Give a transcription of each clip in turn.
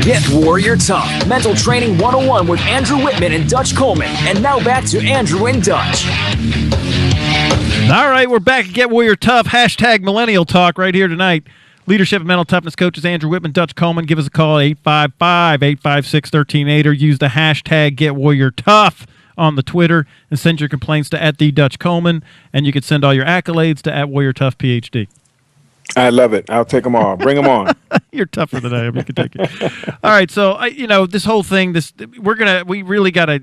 Get Warrior Tough. Mental Training 101 with Andrew Wittman and Dutch Coleman. And now back to Andrew and Dutch. All right, we're back at Get Warrior Tough. Hashtag Millennial Talk right here tonight. Leadership and mental toughness coaches Andrew Wittman, Dutch Coleman. Give us a call, 855-856-1380, or use the hashtag Get Warrior Tough on the Twitter and send your complaints to @TheDutchColeman, and you can send all your accolades to @WarriorToughPhD. I love it. I'll take them all. Bring them on. You're tougher than I am. You can take it. All right, so this whole thing, we really got to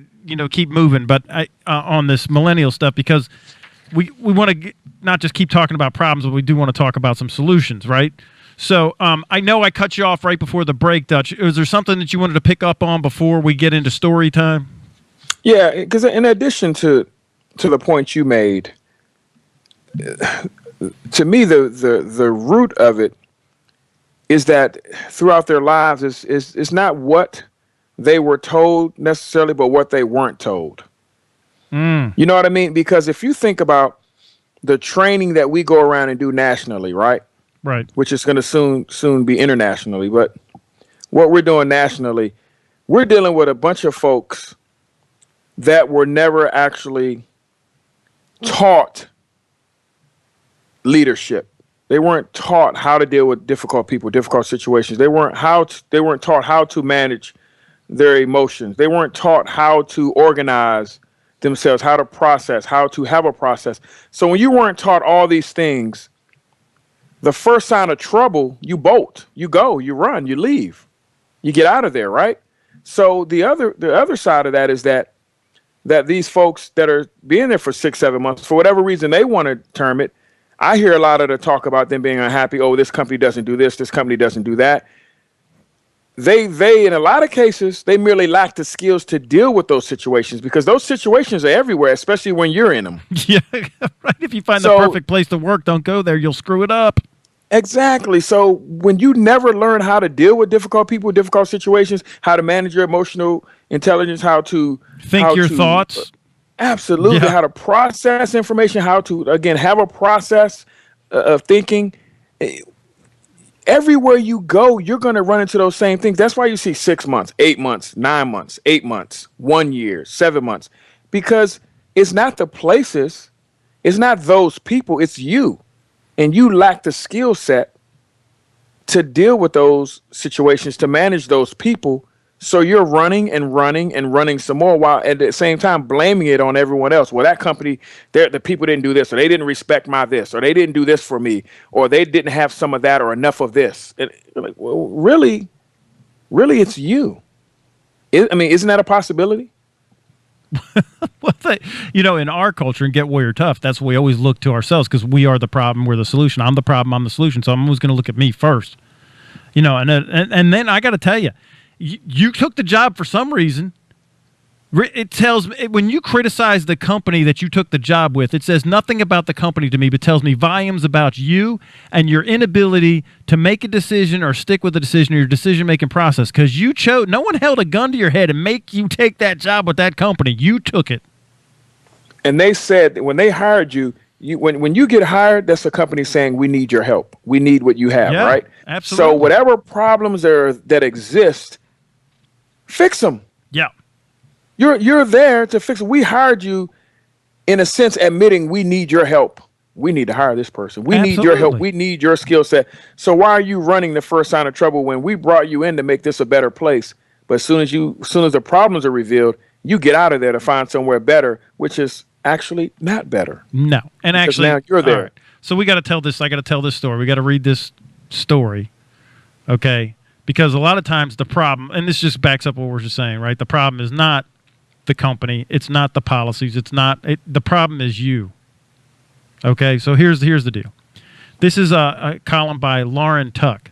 keep moving, but on this millennial stuff, because we want to not just keep talking about problems, but we do want to talk about some solutions, right? So I know I cut you off right before the break, Dutch. Is there something that you wanted to pick up on before we get into story time? Yeah, because in addition to the point you made, to me the root of it is that throughout their lives is not what they were told necessarily, but what they weren't told. You know what I mean? Because if you think about the training that we go around and do nationally, right? Right. Which is going to soon be internationally. But what we're doing nationally, we're dealing with a bunch of folks that were never actually taught leadership. They weren't taught how to deal with difficult people, difficult situations. They weren't taught how to manage their emotions. They weren't taught how to organize themselves, how to process, how to have a process. So when you weren't taught all these things, the first sign of trouble, you bolt, you go, you run, you leave, you get out of there, right? So the other side of that is that these folks that are being there for 6-7 months, for whatever reason they want to term it, I hear a lot of the talk about them being unhappy. Oh, this company doesn't do this company doesn't do that. They in a lot of cases, they merely lack the skills to deal with those situations, because those situations are everywhere, especially when you're in them. Yeah, right. If you find the perfect place to work, don't go there. You'll screw it up. Exactly. So when you never learn how to deal with difficult people, difficult situations, how to manage your emotional intelligence, how to think your thoughts. Absolutely. Yeah. How to process information, how to, again, have a process of thinking. Everywhere you go, you're going to run into those same things. That's why you see 6 months, 8 months, 9 months, 8 months, 1 year, 7 months, because it's not the places, it's not those people, it's you. And you lack the skill set to deal with those situations, to manage those people. So you're running and running and running some more, while at the same time blaming it on everyone else. Well, that company, the people didn't do this, or they didn't respect my this, or they didn't do this for me, or they didn't have some of that or enough of this. And like, well, really, it's you. Isn't that a possibility? Well, in our culture and Get Warrior Tough, that's what we always look to ourselves, because we are the problem, we're the solution. I'm the problem, I'm the solution. So I'm always going to look at me first. And then I got to tell you, you took the job for some reason. It tells me, when you criticize the company that you took the job with, it says nothing about the company to me, but tells me volumes about you and your inability to make a decision or stick with a decision, or your decision-making process, because you chose. No one held a gun to your head and make you take that job with that company. You took it. And they said when they hired you, when you get hired, that's a company saying, we need your help. We need what you have, yeah, right? Absolutely. So whatever problems that exist, fix them. Yeah. You're there to fix it. We hired you, in a sense, admitting we need your help. We need to hire this person. We need your help. We need your skill set. So why are you running the first sign of trouble when we brought you in to make this a better place? But as soon as the problems are revealed, you get out of there to find somewhere better, which is actually not better. No. And because actually, now you're there. Right. So we got to tell this. I got to tell this story. We got to read this story. Okay. Because a lot of times the problem, and this just backs up what we're just saying, right? The problem is not the company. It's not the policies. The problem is you. Okay. So here's the deal. This is a column by Lauren Tuck.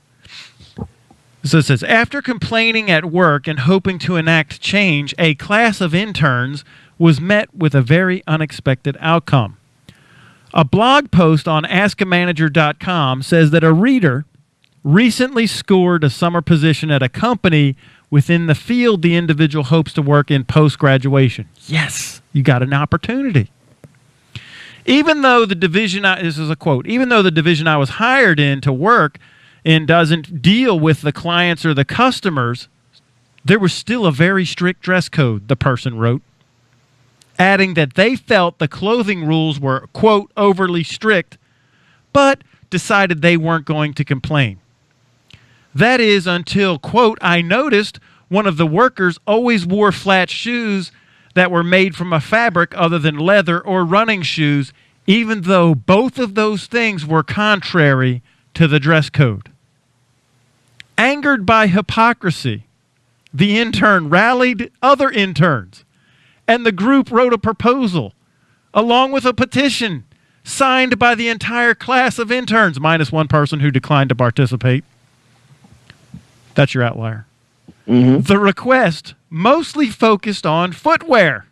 So it says, after complaining at work and hoping to enact change, a class of interns was met with a very unexpected outcome. A blog post on askamanager.com says that a reader recently scored a summer position at a company within the field the individual hopes to work in post-graduation. Yes, you got an opportunity. Even though the division, this is a quote, even though the division I was hired in to work in doesn't deal with the clients or the customers There was still a very strict dress code, the person wrote, adding that they felt the clothing rules were, quote, overly strict, but decided they weren't going to complain. That is until, quote, I noticed one of the workers always wore flat shoes that were made from a fabric other than leather or running shoes, even though both of those things were contrary to the dress code. Angered by hypocrisy, the intern rallied other interns, and the group wrote a proposal, along with a petition signed by the entire class of interns, minus one person who declined to participate. That's your outlier. Mm-hmm. The request mostly focused on footwear.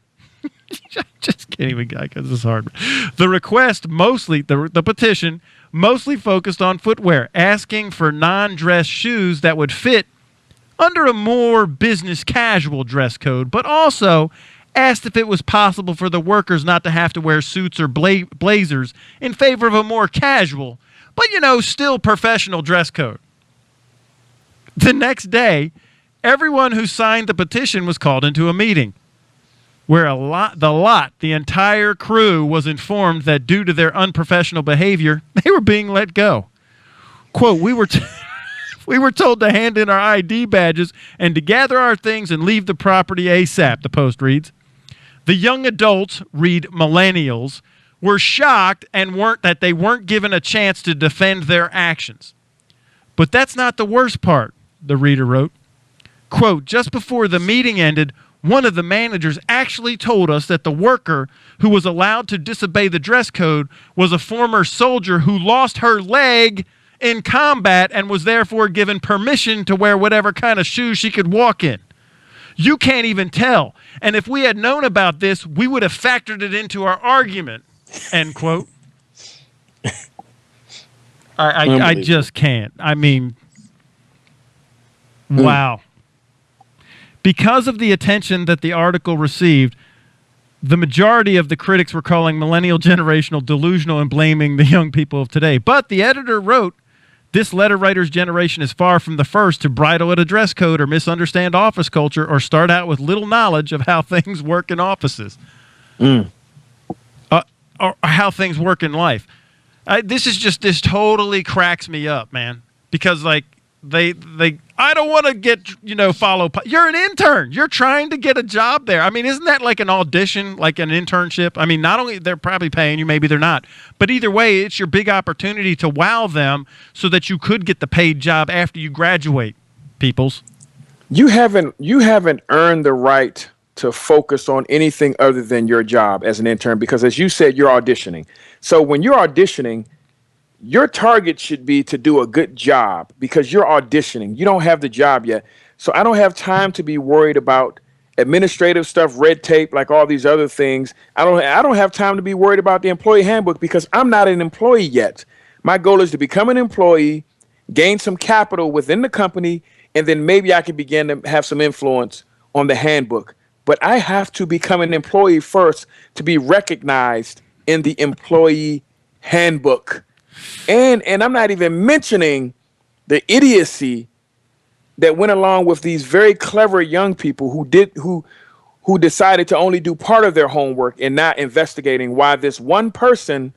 Just can't even, because this is hard. The request mostly, the petition, mostly focused on footwear, asking for non-dress shoes that would fit under a more business casual dress code, but also asked if it was possible for the workers not to have to wear suits or blazers in favor of a more casual, but, still professional dress code. The next day, everyone who signed the petition was called into a meeting where the entire crew was informed that due to their unprofessional behavior, they were being let go. Quote, we were told to hand in our ID badges and to gather our things and leave the property ASAP, the Post reads. The young adults, read millennials, were shocked and they weren't given a chance to defend their actions. But that's not the worst part, the reader wrote. Quote, just before the meeting ended, one of the managers actually told us that the worker who was allowed to disobey the dress code was a former soldier who lost her leg in combat and was therefore given permission to wear whatever kind of shoes she could walk in. You can't even tell. And if we had known about this, we would have factored it into our argument, end quote. I just can't. I mean, wow. Because of the attention that the article received, the majority of the critics were calling millennial generational delusional and blaming the young people of today. But the editor wrote, this letter writer's generation is far from the first to bridle at a dress code or misunderstand office culture or start out with little knowledge of how things work in offices. Or how things work in life. This totally cracks me up, man. Because I don't want to get, you're an intern. You're trying to get a job there. I mean, isn't that like an audition, like an internship? I mean, not only they're probably paying you, maybe they're not. But either way, it's your big opportunity to wow them so that you could get the paid job after you graduate, peoples. You haven't earned the right to focus on anything other than your job as an intern, because as you said, you're auditioning. So when you're auditioning, your target should be to do a good job because you're auditioning. You don't have the job yet. So I don't have time to be worried about administrative stuff, red tape, like all these other things. I don't have time to be worried about the employee handbook because I'm not an employee yet. My goal is to become an employee, gain some capital within the company, and then maybe I can begin to have some influence on the handbook. But I have to become an employee first to be recognized in the employee handbook. And I'm not even mentioning the idiocy that went along with these very clever young people who decided to only do part of their homework and not investigating why this one person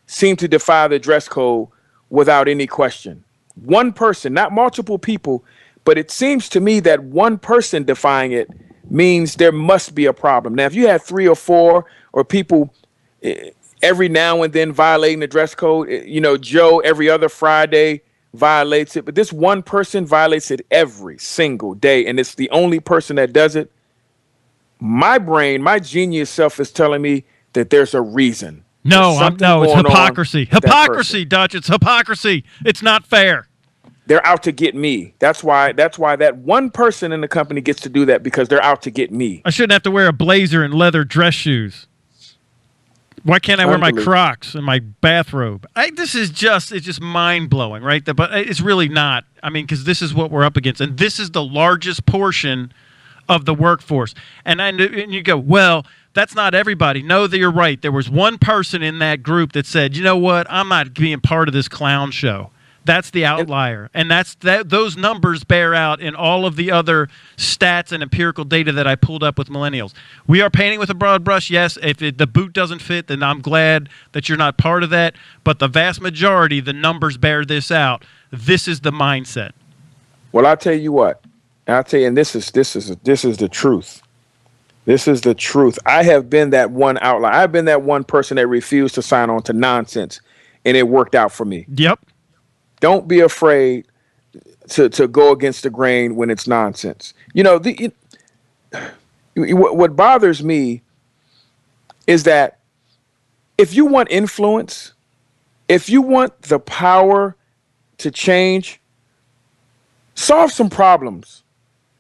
seemed to defy the dress code without any question. One person, not multiple people, but it seems to me that one person defying it means there must be a problem. Now, if you had 3 or 4 or people every now and then violating the dress code, Joe every other Friday violates it, but this one person violates it every single day, and it's the only person that does it. My brain, my genius self is telling me that there's a reason. No, it's hypocrisy. Hypocrisy, Dutch. It's hypocrisy. It's not fair. They're out to get me. That's why that one person in the company gets to do that, because they're out to get me. I shouldn't have to wear a blazer and leather dress shoes. Why can't I wear my Crocs and my bathrobe? It's just mind-blowing, right? But it's really not. I mean, because this is what we're up against. And this is the largest portion of the workforce. And you go, well, that's not everybody. No, you're right. There was one person in that group that said, you know what? I'm not being part of this clown show. That's the outlier, and those numbers bear out in all of the other stats and empirical data that I pulled up with millennials. We are painting with a broad brush. Yes, if the boot doesn't fit, then I'm glad that you're not part of that. But the vast majority, the numbers bear this out. This is the mindset. Well, I'll tell you what. I'll tell you, and this is the truth. This is the truth. I have been that one outlier. I've been that one person that refused to sign on to nonsense, and it worked out for me. Yep. Don't be afraid to go against the grain when it's nonsense. You know, what bothers me is that if you want influence, if you want the power to change, solve some problems.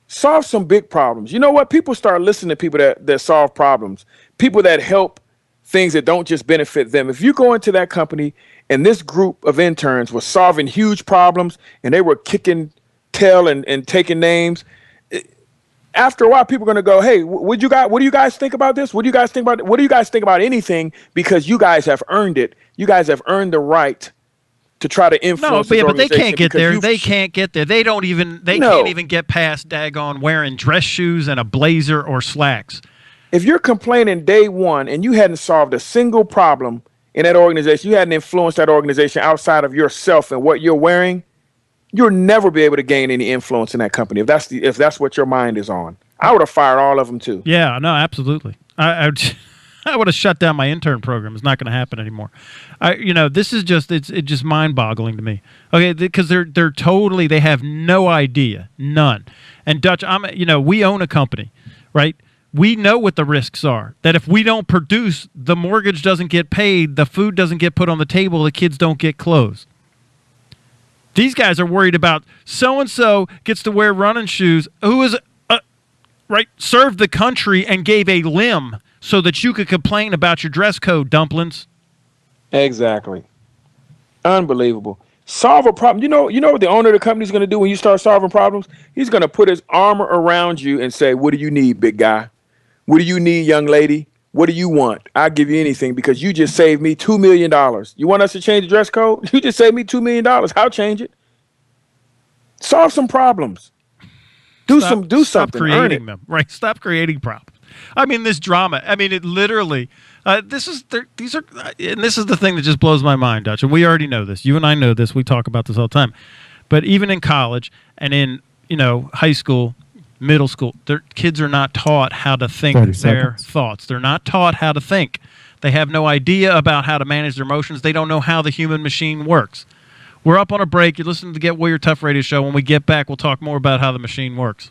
Solve some big problems. You know what? People start listening to people that solve problems, people that help things that don't just benefit them. If you go into that company and this group of interns were solving huge problems and they were kicking tail and taking names, after a while, people are going to go, hey, what do you guys think about this? What do you guys think about anything? Because you guys have earned it. You guys have earned the right to try to influence. No, but they can't get there. They can't get there. They can't even get past daggone wearing dress shoes and a blazer or slacks. If you're complaining day one and you hadn't solved a single problem in that organization, you hadn't influenced that organization outside of yourself and what you're wearing, you'll never be able to gain any influence in that company. If that's what your mind is on, I would have fired all of them too. Yeah, no, absolutely. I would have shut down my intern program. It's not going to happen anymore. This is it's just mind-boggling to me. Okay, because they have no idea, none. And Dutch, we own a company, right? We know what the risks are. That if we don't produce, the mortgage doesn't get paid, the food doesn't get put on the table, the kids don't get clothes. These guys are worried about so-and-so gets to wear running shoes, who is, served the country and gave a limb so that you could complain about your dress code, dumplings. Exactly. Unbelievable. Solve a problem. You know what the owner of the company is going to do when you start solving problems? He's going to put his arm around you and say, what do you need, big guy? What do you need, young lady? What do you want? I'll give you anything because you just saved me $2 million. You want us to change the dress code? You just saved me $2 million. I'll change it. Solve some problems. Do something. Stop creating them. Right? Stop creating problems. I mean, this drama. I mean, it literally. This is the thing that just blows my mind, Dutch. And we already know this. You and I know this. We talk about this all the time. But even in college and in high school, middle school, their kids are not taught how to think their thoughts. They're not taught how to think. They have no idea about how to manage their emotions. They don't know how the human machine works. We're up on a break. You're listening to the Get Warrior Tough Radio Show. When we get back, we'll talk more about how the machine works.